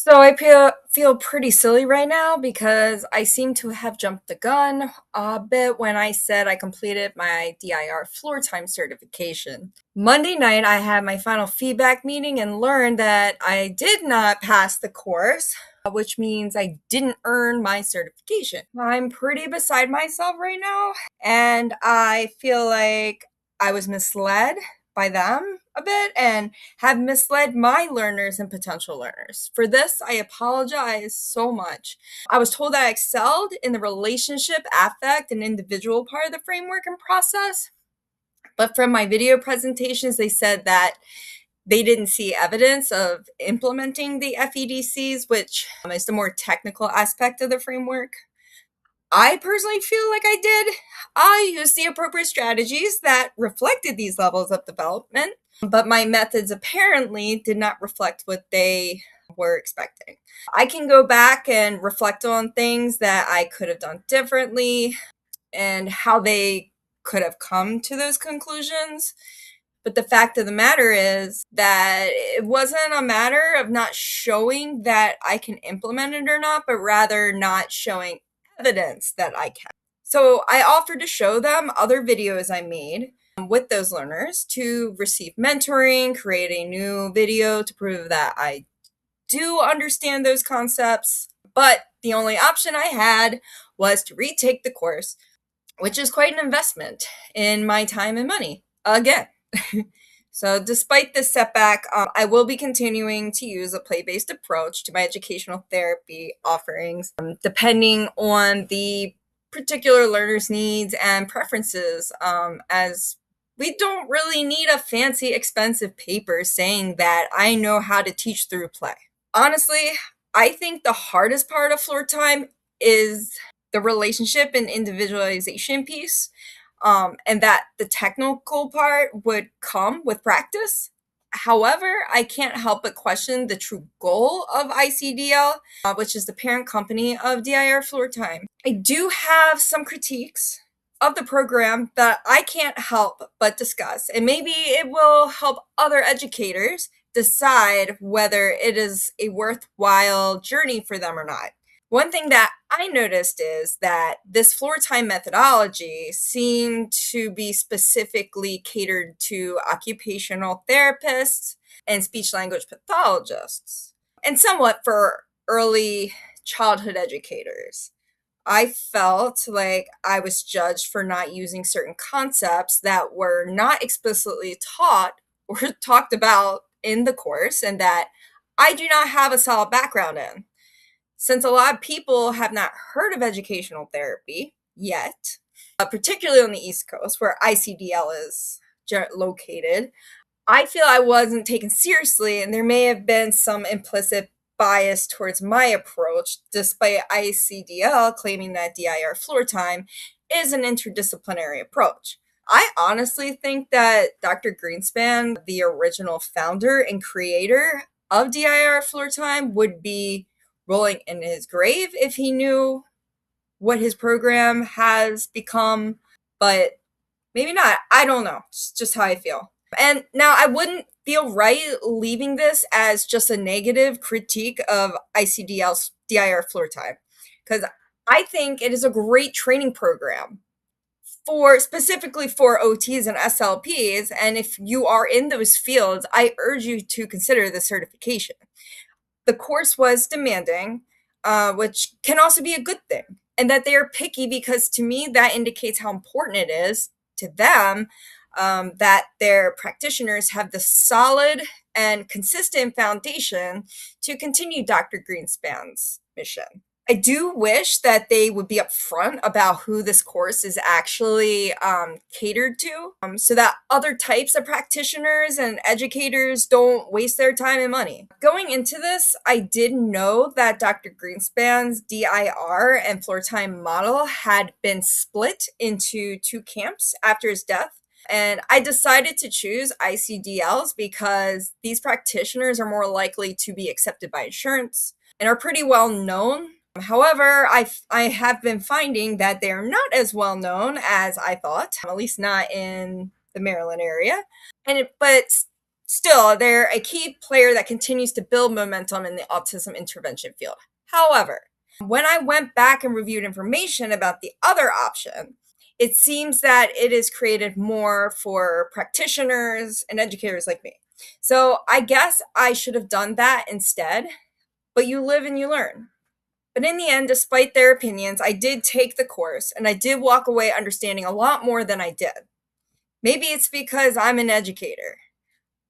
So I feel pretty silly right now because I seem to have jumped the gun a bit when I said I completed my DIR floor time certification. Monday night, I had my final feedback meeting and learned that I did not pass the course, which means I didn't earn my certification. I'm pretty beside myself right now, and I feel like I was misled by them a bit and have misled my learners and potential learners. For this, I apologize so much. I was told I excelled in the relationship, affect, and individual part of the framework and process. But from my video presentations, they said that they didn't see evidence of implementing the FEDCs, which is the more technical aspect of the framework. I personally feel like I did. I used the appropriate strategies that reflected these levels of development, but my methods apparently did not reflect what they were expecting. I can go back and reflect on things that I could have done differently and how they could have come to those conclusions. But the fact of the matter is that it wasn't a matter of not showing that I can implement it or not, but rather not showing evidence that I can. So I offered to show them other videos I made with those learners to receive mentoring, create a new video to prove that I do understand those concepts. But the only option I had was to retake the course, which is quite an investment in my time and money. Again. So, despite this setback, I will be continuing to use a play-based approach to my educational therapy offerings, depending on the particular learner's needs and preferences, as we don't really need a fancy, expensive paper saying that I know how to teach through play. Honestly, I think the hardest part of floor time is the relationship and individualization piece, and that the technical part would come with practice. However, I can't help but question the true goal of ICDL, which is the parent company of DIRFloortime. I do have some critiques of the program that I can't help but discuss, and maybe it will help other educators decide whether it is a worthwhile journey for them or not. One thing that I noticed is that this floor time methodology seemed to be specifically catered to occupational therapists and speech language pathologists, and somewhat for early childhood educators. I felt like I was judged for not using certain concepts that were not explicitly taught or talked about in the course, and that I do not have a solid background in. Since a lot of people have not heard of educational therapy yet, particularly on the East Coast where ICDL is located, I feel I wasn't taken seriously, and there may have been some implicit bias towards my approach, despite ICDL claiming that DIR floor time is an interdisciplinary approach. I honestly think that Dr. Greenspan, the original founder and creator of DIR floor time, would be rolling in his grave if he knew what his program has become, but maybe not. I don't know. It's just how I feel. And now I wouldn't feel right leaving this as just a negative critique of ICDL's DIR floor time, because I think it is a great training program for specifically for OTs and SLPs. And if you are in those fields, I urge you to consider the certification. The course was demanding, which can also be a good thing, and that they are picky because to me that indicates how important it is to them that their practitioners have the solid and consistent foundation to continue Dr. Greenspan's mission. I do wish that they would be upfront about who this course is actually catered to, so that other types of practitioners and educators don't waste their time and money. Going into this, I did know that Dr. Greenspan's DIR and floor time model had been split into two camps after his death. And I decided to choose ICDLs because these practitioners are more likely to be accepted by insurance and are pretty well known. However, I have been finding that they are not as well known as I thought, at least not in the Maryland area. But Still, they're a key player that continues to build momentum in the autism intervention field. However, when I went back and reviewed information about the other option, it seems that it is created more for practitioners and educators like me. So I guess I should have done that instead, but you live and you learn. But in the end, despite their opinions, I did take the course and I did walk away understanding a lot more than I did. Maybe it's because I'm an educator.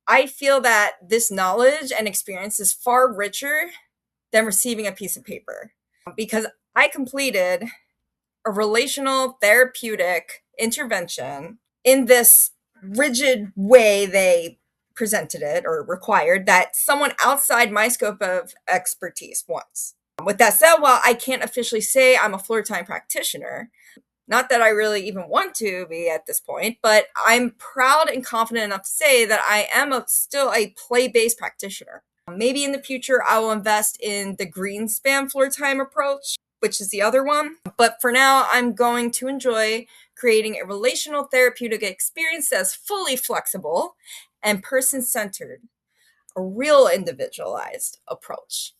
I feel that this knowledge and experience is far richer than receiving a piece of paper because I completed a relational therapeutic intervention in this rigid way they presented it or required that someone outside my scope of expertise wants. With that said, while I can't officially say I'm a floor time practitioner, not that I really even want to be at this point, but I'm proud and confident enough to say that I am still a play-based practitioner. Maybe in the future I will invest in the Greenspan floor time approach, which is the other one. But for now, I'm going to enjoy creating a relational therapeutic experience that's fully flexible and person-centered, a real individualized approach.